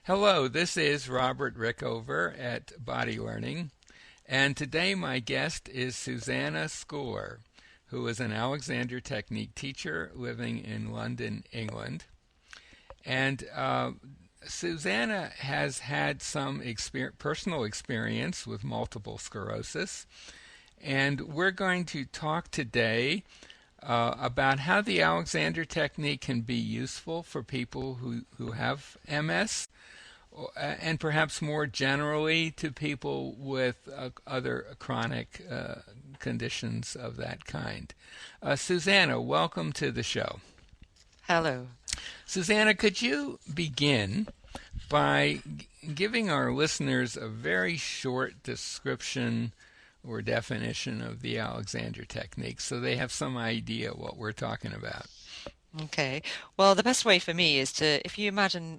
Hello, this is Robert Rickover at Body Learning, and today my guest is Susanna Schooler, who is an Alexander Technique teacher living in London, England. And Susanna has had some personal experience with multiple sclerosis, and we're going to talk today about how the Alexander Technique can be useful for people who have MS and perhaps more generally to people with other chronic conditions of that kind. Susanna, welcome to the show. Hello. Susanna, could you begin by giving our listeners a very short description or definition of the Alexander Technique so they have some idea what we're talking about? Okay. Well, the best way for me is to, if you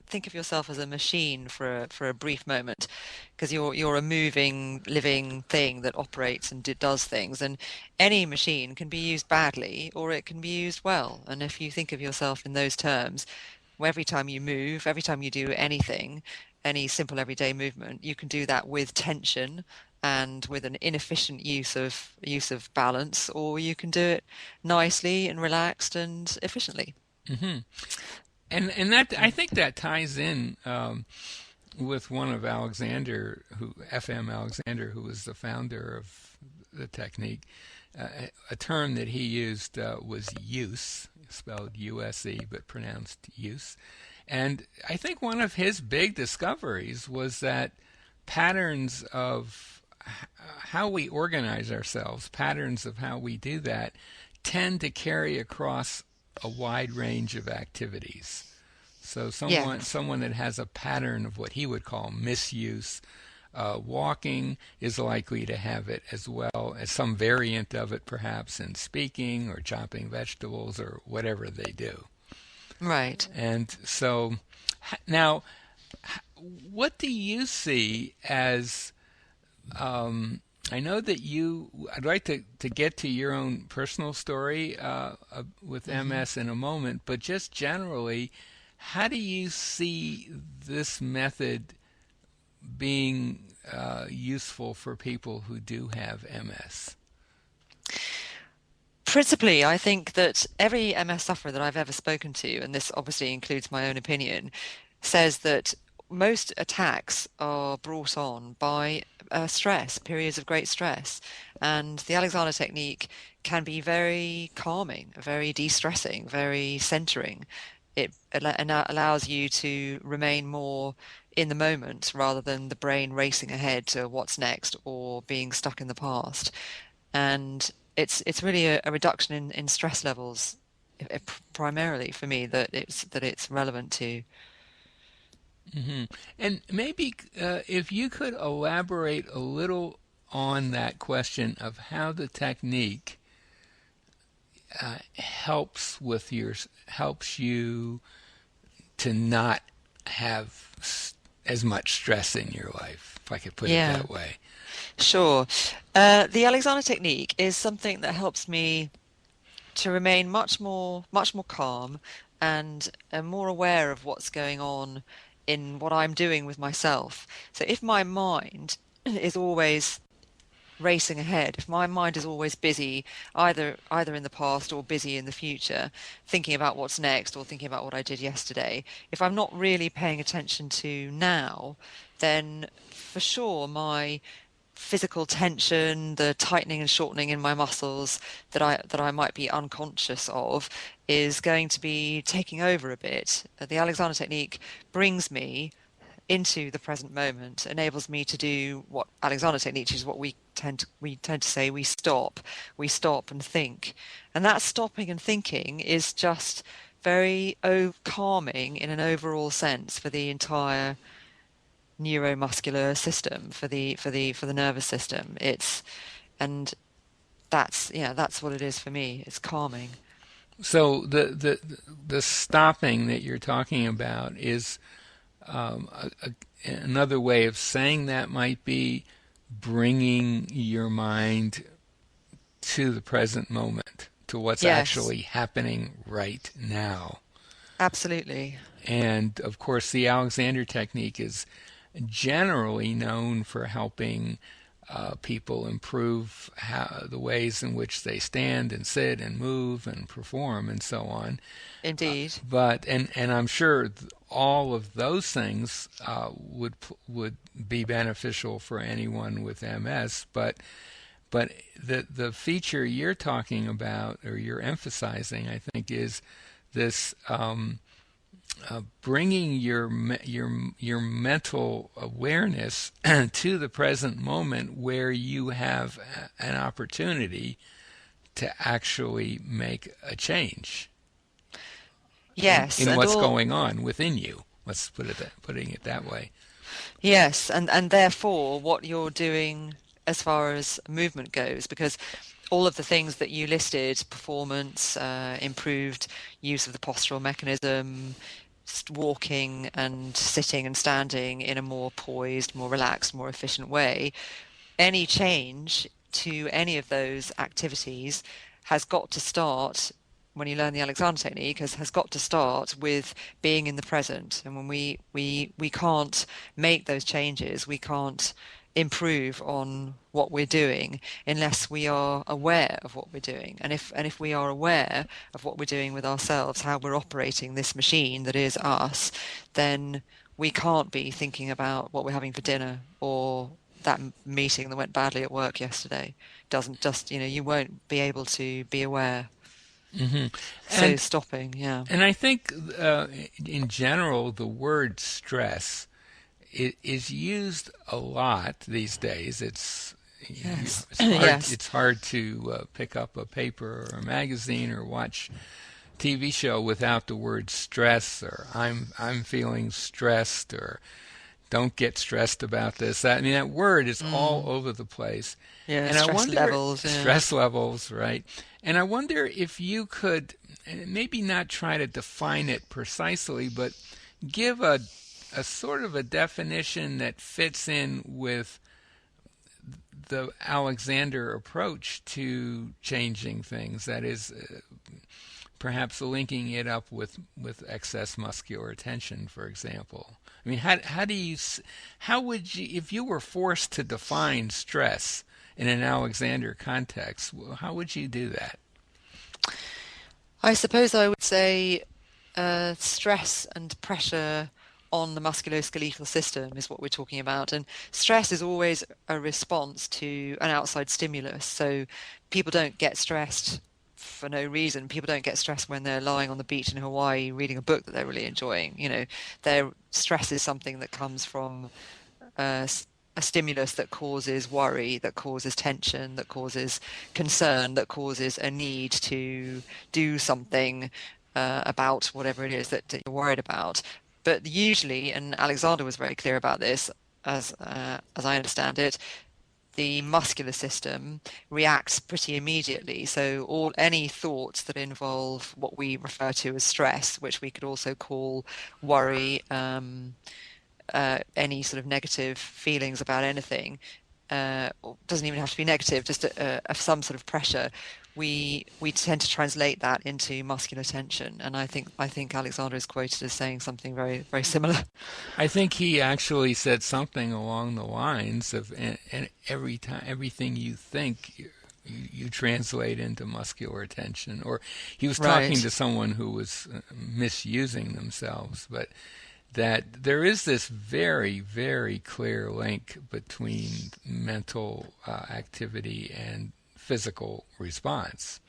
think of yourself as a machine for a brief moment, because you're a moving, living thing that operates and does things, and any machine can be used badly or it can be used well. And if you think of yourself in those terms, every time you move, every time you do anything, any simple everyday movement, you can do that with tension and with an inefficient use of balance, or you can do it nicely and relaxed and efficiently. hmm and that I think that ties in with one of Alexander, who F.M. Alexander, who was the founder of the technique. A term that he used was use, spelled U-S-E, but pronounced use. And I think one of his big discoveries was that patterns of how we organize ourselves, patterns of how we do that, tend to carry across a wide range of activities. So Yes. someone that has a pattern of what he would call misuse, walking is likely to have it as well as some variant of it, perhaps in speaking or chopping vegetables or whatever they do. Right. And so now, what do you see as I know that I'd like to get to your own personal story with hmm MS in a moment, but just generally, how do you see this method being useful for people who do have MS? Principally, I think that every MS sufferer that I've ever spoken to, and this obviously includes my own opinion, says that most attacks are brought on by stress, periods of great stress. And the Alexander technique can be very calming, very de-stressing, very centering. It allows you to remain more in the moment rather than the brain racing ahead to what's next or being stuck in the past. And it's really a reduction in stress levels primarily for me that it's relevant to. hmm And maybe if you could elaborate a little on that question of how the technique helps you to not have as much stress in your life, if I could put it Yeah, that way. sure. The Alexander technique is something that helps me to remain much more calm and more aware of what's going on in what I'm doing with myself. So if my mind is always racing ahead, if my mind is always busy, either in the past or busy in the future, thinking about what's next or thinking about what I did yesterday, if I'm not really paying attention to now, then for sure my physical tension, the tightening and shortening in my muscles that I might be unconscious of is going to be taking over a bit. The Alexander technique brings me into the present moment, enables me to do what Alexander technique is what we tend to say we stop and think. And that stopping and thinking is just very calming in an overall sense for the entire neuromuscular system, for the nervous system. And that's what it is for me. It's calming. So the stopping that you're talking about is another way of saying that might be bringing your mind to the present moment, to what's Yes. actually happening right now. Absolutely. And of course, the Alexander technique is generally known for helping people improve the ways in which they stand and sit and move and perform and so on. Indeed. But and I'm sure all of those things would be beneficial for anyone with MS. But the feature you're talking about or you're emphasizing, I think, is this. Bringing your mental awareness to the present moment where you have an opportunity to actually make a change Yes, in and what's all going on within you. Let's putting it that way. yes, and therefore what you're doing as far as movement goes, because all of the things that you listed, performance, improved use of the postural mechanism, walking and sitting and standing in a more poised, more relaxed, more efficient way, any change to any of those activities has got to start when you learn the Alexander technique has got to start with being in the present. And when we can't make those changes, we can't improve on what we're doing unless we are aware of what we're doing. And if we are aware of what we're doing with ourselves, how we're operating this machine that is us, then we can't be thinking about what we're having for dinner or that meeting that went badly at work yesterday. Doesn't just, you won't be able to be aware. hmm So And stopping, yeah. and I think in general the word stress is used a lot these days. Yes. It's hard. Yes. It's hard to pick up a paper or a magazine or watch TV show without the word stress or I'm feeling stressed or don't get stressed about this. I mean, that word is all Mm. over the place. Yeah, And I stress wonder, levels, yeah. stress levels, right? And I wonder if you could maybe not try to define it precisely, but give a sort of a definition that fits in with the Alexander approach to changing things. That is, perhaps linking it up with excess muscular tension, for example. I mean, how would you, if you were forced to define stress in an Alexander context, how would you do that? I suppose I would say stress and pressure on the musculoskeletal system is what we're talking about. And stress is always a response to an outside stimulus. So people don't get stressed for no reason. People don't get stressed when they're lying on the beach in Hawaii reading a book that they're really enjoying. Their stress is something that comes from uh, a stimulus that causes worry, that causes tension, that causes concern, that causes a need to do something about whatever it is that you're worried about. But usually, and Alexander was very clear about this, as I understand it, the muscular system reacts pretty immediately. So any thoughts that involve what we refer to as stress, which we could also call worry, any sort of negative feelings about anything, doesn't even have to be negative, just some sort of pressure. We tend to translate that into muscular tension, and I think Alexander is quoted as saying something very very similar. I think he actually said something along the lines of, and every time everything you think you translate into muscular tension. Or he was talking Right. to someone who was misusing themselves, but that there is this very, very clear link between mental activity and physical response.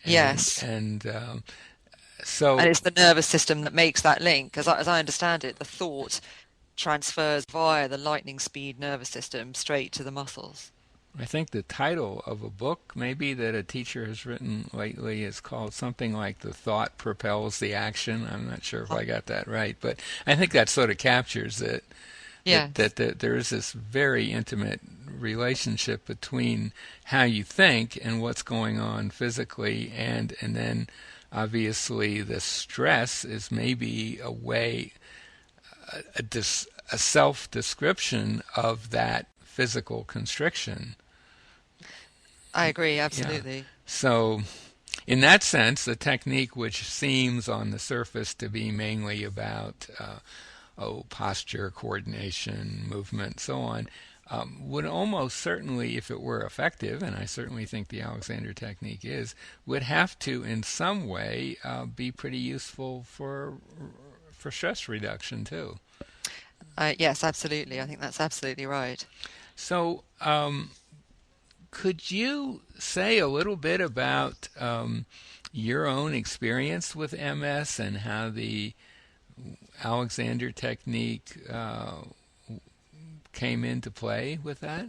And Yes. so And it's the nervous system that makes that link. As I understand it, the thought transfers via the lightning speed nervous system straight to the muscles. I think the title of a book maybe that a teacher has written lately is called something like "The Thought Propels the Action." I'm not sure if Oh, I got that right, but I think that sort of captures it. yes. That there is this very intimate relationship between how you think and what's going on physically, and then obviously the stress is maybe a way a self description of that physical constriction. I agree, Yeah. absolutely. So in that sense, the technique, which seems on the surface to be mainly about posture, coordination, movement, so on, would almost certainly, if it were effective, and I certainly think the Alexander technique is, would have to, in some way, be pretty useful for stress reduction too. Yes, absolutely. I think that's absolutely right. So, could you say a little bit about your own experience with MS and how the Alexander technique came into play with that?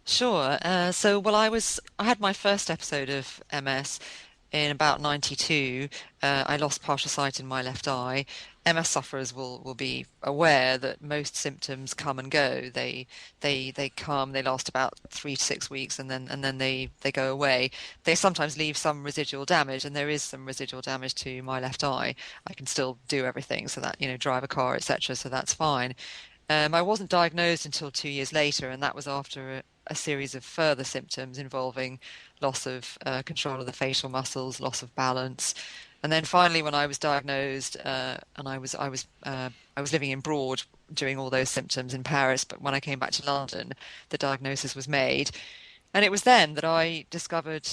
Sure. Well, I had my first episode of MS in about 92. I lost partial sight in my left eye. MS sufferers will be aware that most symptoms come and go. They come, they last about 3 to 6 weeks, and then they go away. They sometimes leave some residual damage, and there is some residual damage to my left eye. I can still do everything, so that, drive a car, etc. So that's fine. I wasn't diagnosed until 2 years later, and that was after a series of further symptoms involving loss of control of the facial muscles, loss of balance, and then finally, when I was diagnosed, and I was living in Broad during all those symptoms in Paris, but when I came back to London, the diagnosis was made, and it was then that I discovered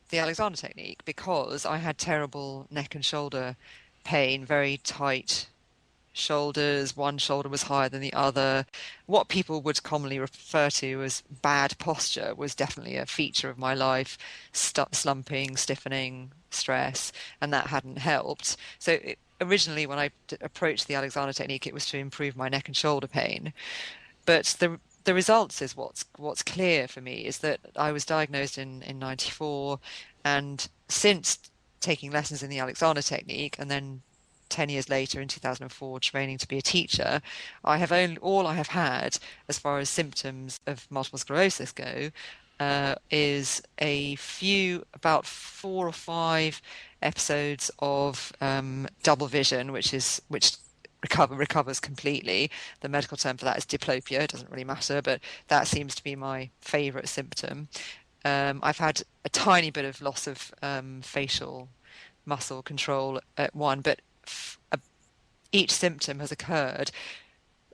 the Alexander technique, because I had terrible neck and shoulder pain, very tight shoulders. One shoulder was higher than the other. What people would commonly refer to as bad posture was definitely a feature of my life. Slumping, stiffening, stress, and that hadn't helped. Originally, when I approached the Alexander technique, it was to improve my neck and shoulder pain. But the results is what's clear for me, is that I was diagnosed in 94, and since taking lessons in the Alexander technique, and then 10 years later in 2004 training to be a teacher, all I have had as far as symptoms of multiple sclerosis go is about 4 or 5 episodes of double vision, which recovers completely. The medical term for that is diplopia. It doesn't really matter, but that seems to be my favorite symptom. I've had a tiny bit of loss of facial muscle control at one, but each symptom has occurred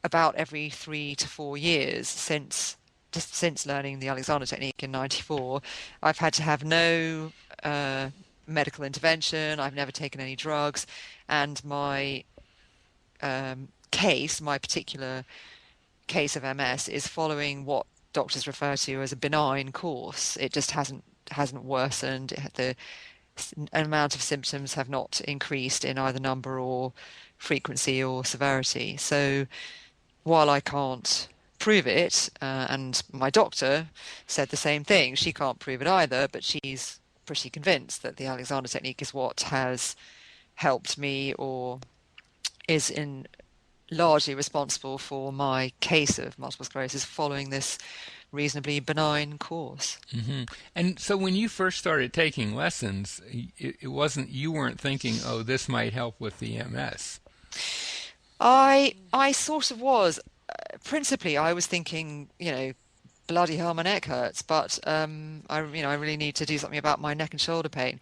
about every 3 to 4 years since learning the Alexander technique in 94. I've had to have no medical intervention. I've never taken any drugs, and my my particular case of MS, is following what doctors refer to as a benign course. It just hasn't worsened. The amount of symptoms have not increased in either number or frequency or severity. So while I can't prove it, and my doctor said the same thing, she can't prove it either, but she's pretty convinced that the Alexander technique is what has helped me, or is largely responsible for my case of multiple sclerosis following this reasonably benign course. Mm-hmm. And so when you first started taking lessons, you weren't thinking, oh, this might help with the MS. I sort of was. Principally, I was thinking, bloody hell, my neck hurts, but I really need to do something about my neck and shoulder pain.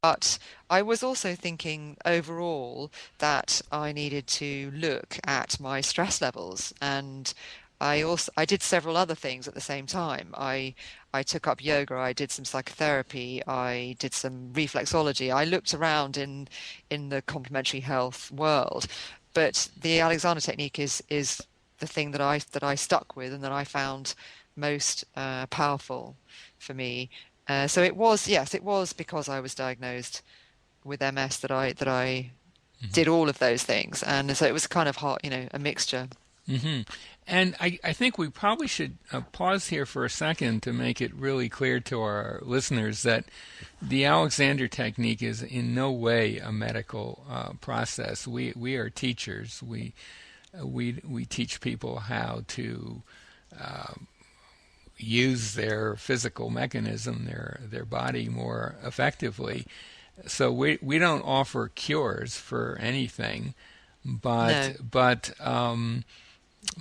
But I was also thinking overall that I needed to look at my stress levels, and I did several other things at the same time. I took up yoga, I did some psychotherapy, I did some reflexology. I looked around in the complementary health world, but the Alexander technique is the thing that I stuck with and that I found most powerful for me. So it was because I was diagnosed with MS that I Mm-hmm. did all of those things, and so it was kind of hard, a mixture. Mm-hmm. And I think we probably should pause here for a second to make it really clear to our listeners that the Alexander technique is in no way a medical process. We are teachers. We teach people how to use their physical mechanism, their body, more effectively. So we don't offer cures for anything, but No.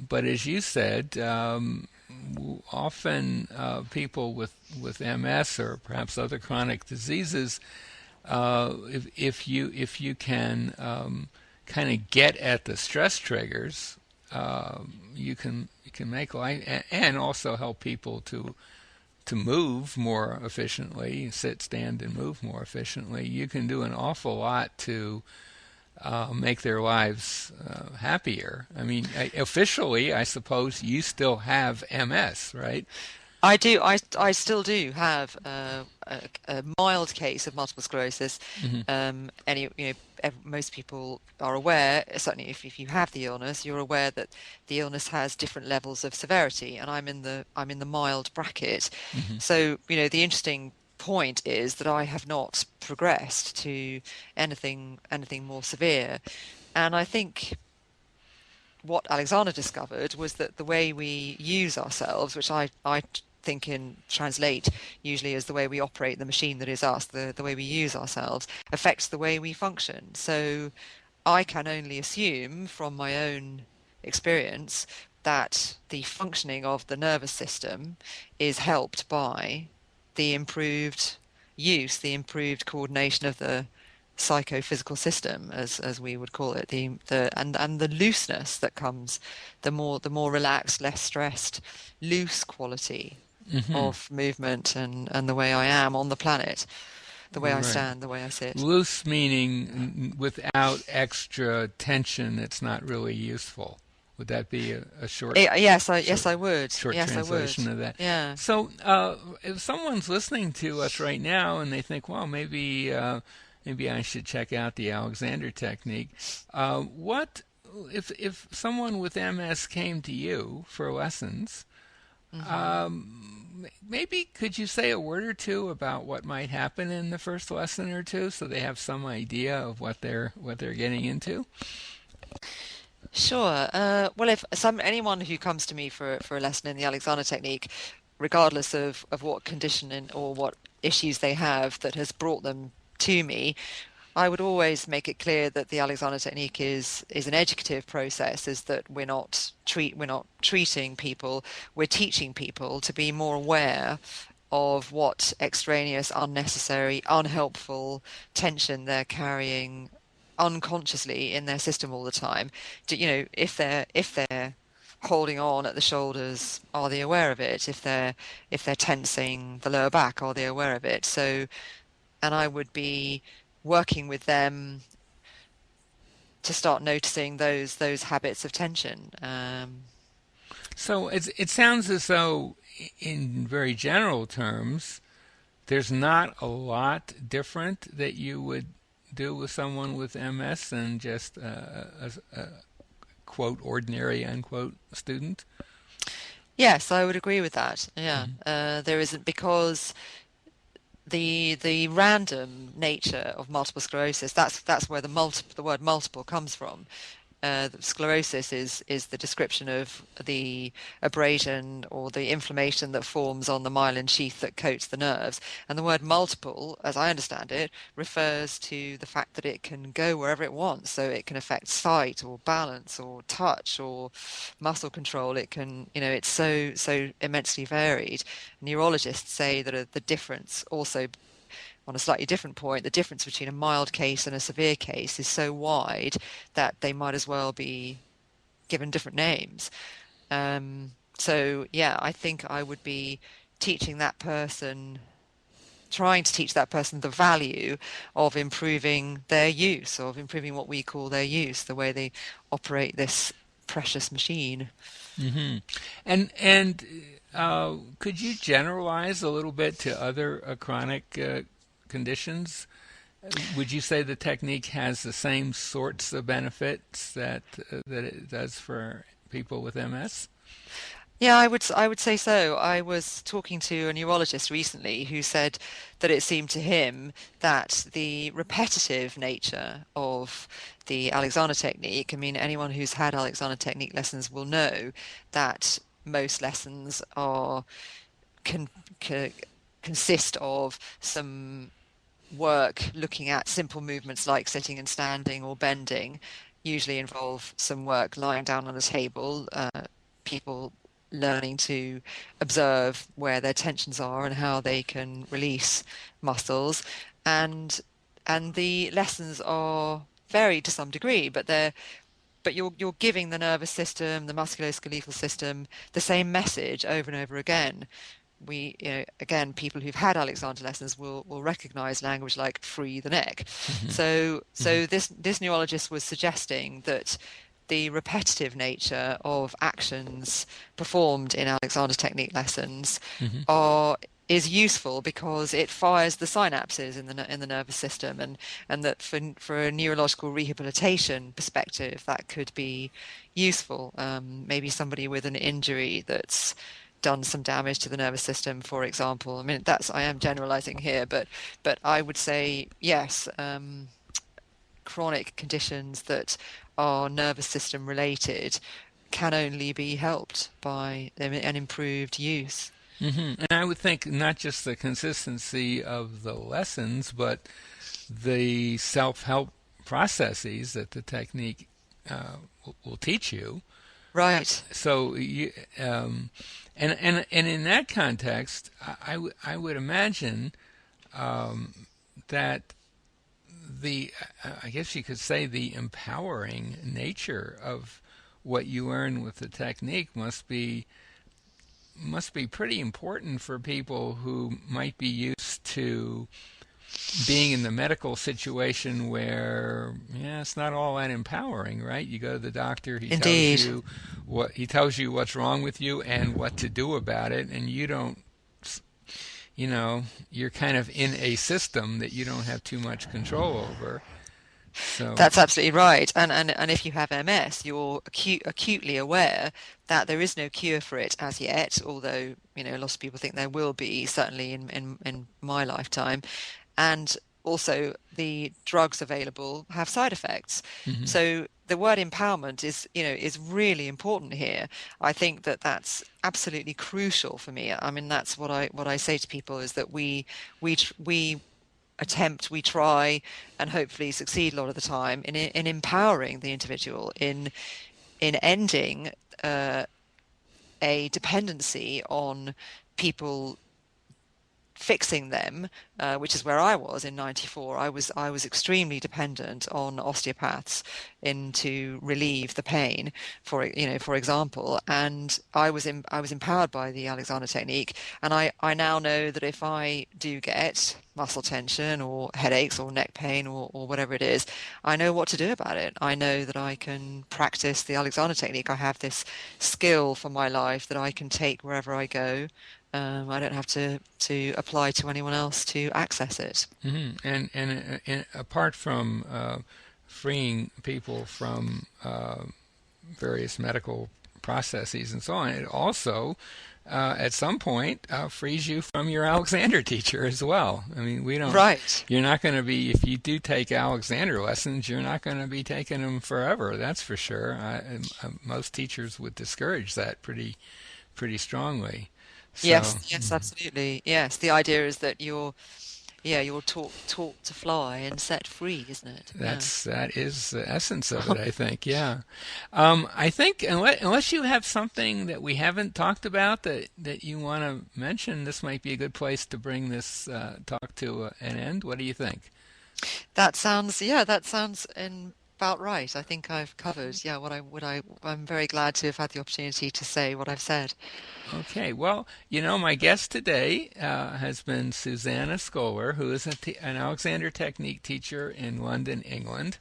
but as you said, often people with MS or perhaps other chronic diseases, if you can kind of get at the stress triggers, you can make life and also help people to move more efficiently, sit, stand, and move more efficiently. You can do an awful lot to make their lives happier. I mean, officially, I suppose you still have MS, right? I do. I still do have a mild case of multiple sclerosis. Hmm. Most people are aware. Certainly, if you have the illness, you're aware that the illness has different levels of severity, and I'm in the mild bracket. Hmm. So, the interesting point is that I have not progressed to anything more severe, and I think what Alexander discovered was that the way we use ourselves, which I think and translate usually as the way we operate the machine that is us, the way we use ourselves, affects the way we function. So I can only assume from my own experience that the functioning of the nervous system is helped by the improved the improved coordination of the psychophysical system, as we would call it, and the looseness that comes, the more relaxed, less stressed, loose quality Hmm. of movement and the way I am on the planet, the way I Right. stand, the way I sit. Loose meaning without extra tension, it's not really useful. Would that be a Yes, short, I would. short Yes, I would. translation of that? Yeah. So, if someone's listening to us right now and they think, well, maybe I should check out the Alexander technique, what if someone with MS came to you for lessons? Hmm. Maybe could you say a word or two about what might happen in the first lesson or two, so they have some idea of what they're getting into? Sure. Well, if anyone who comes to me for a lesson in the Alexander technique, regardless of what condition or what issues they have that has brought them to me, I would always make it clear that the Alexander technique is an educative process. Is that we're not treating people, we're teaching people to be more aware of what extraneous, unnecessary, unhelpful tension they're carrying unconsciously in their system all the time. If they're holding on at the shoulders, are they aware of it? If they're tensing the lower back, are they aware of it? So, and I would be working with them to start noticing those habits of tension. So it sounds as though, in very general terms, there's not a lot different that you would do with someone with MS than just a quote ordinary unquote student. Yes, I would agree with that. Yeah, Hmm. there isn't, because the random nature of multiple sclerosis. That's where the word multiple comes from. Sclerosis is the description of the abrasion or the inflammation that forms on the myelin sheath that coats the nerves. And the word multiple, as I understand it, refers to the fact that it can go wherever it wants. So it can affect sight or balance or touch or muscle control. It can, it's so immensely varied. Neurologists say that the difference also, on a slightly different point, the difference between a mild case and a severe case is so wide that they might as well be given different names. So, yeah, I think I would be teaching that person, trying to teach that person the value of improving their use, of improving what we call their use, the way they operate this precious machine. Hmm. And could you generalize a little bit to other chronic conditions? Would you say the technique has the same sorts of benefits that it does for people with MS? Yeah, I would say so. I was talking to a neurologist recently who said that it seemed to him that the repetitive nature of the Alexander technique, I mean, anyone who's had Alexander technique lessons will know that most lessons can, can consist of some work looking at simple movements like sitting and standing or bending, usually involve some work lying down on a table, people learning to observe where their tensions are and how they can release muscles. And the lessons are varied to some degree, but you're giving the nervous system, the musculoskeletal system, the same message over and over again. Again, people who've had Alexander lessons will recognize language like "free the neck." Hmm. So this neurologist was suggesting that the repetitive nature of actions performed in Alexander technique lessons Hmm. are is useful because it fires the synapses in the nervous system, and that for a neurological rehabilitation perspective that could be useful. Maybe somebody with an injury that's done some damage to the nervous system, for example. I mean, I am generalizing here, but I would say yes. Chronic conditions that are nervous system related can only be helped by an improved use. And I would think not just the consistency of the lessons, but the self-help processes that the technique will teach you. Right. So, and in that context, I would imagine that I guess you could say the empowering nature of what you learn with the technique must be pretty important for people who might be used to being in the medical situation where, yeah, it's not all that empowering, right? You go to the doctor, Indeed. he tells you what's wrong with you and what to do about it, and you don't, you're kind of in a system that you don't have too much control over. So, That's absolutely right. And if you have MS, you're acutely aware that there is no cure for it as yet, although, lots of people think there will be, certainly in my lifetime. And also the drugs available have side effects. mhm. So the word empowerment is really important here. I think that that's absolutely crucial for me. I mean, that's what I say to people is that we we try, and hopefully succeed a lot of the time in empowering the individual in ending a dependency on people fixing them, which is where I was in '94. I was extremely dependent on osteopaths to relieve the pain, for example, and I was empowered by the Alexander technique, and I now know that if I do get muscle tension or headaches or neck pain or whatever it is, I know what to do about it. I know that I can practice the Alexander technique. I have this skill for my life that I can take wherever I go. I don't have to apply to anyone else to access it. And apart from freeing people from various medical processes and so on, it also at some point frees you from your Alexander teacher as well. I mean, Right. you're not going to be, if you do take Alexander lessons, you're not going to be taking them forever. That's for sure. Most teachers would discourage that pretty strongly. So, Yes, absolutely. Yes, the idea is that you're taught to fly and set free, isn't it? Yeah. that is the essence of it, I think. Yeah, I think unless you have something that we haven't talked about that you want to mention, this might be a good place to bring this talk to an end. What do you think? That sounds about right. I think I've covered, I'm very glad to have had the opportunity to say what I've said. Okay, well, my guest today has been Susanna Scholar, who is an Alexander Technique teacher in London, England.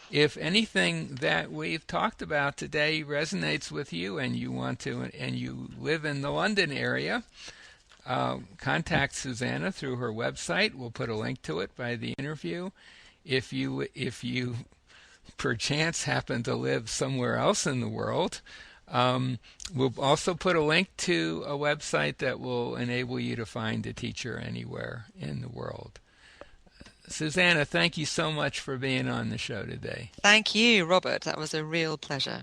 If anything that we've talked about today resonates with you and you live in the London area, contact Susanna through her website. We'll put a link to it by the interview. If you perchance happen to live somewhere else in the world, we'll also put a link to a website that will enable you to find a teacher anywhere in the world. Susanna, thank you so much for being on the show today. Thank you, Robert. That was a real pleasure.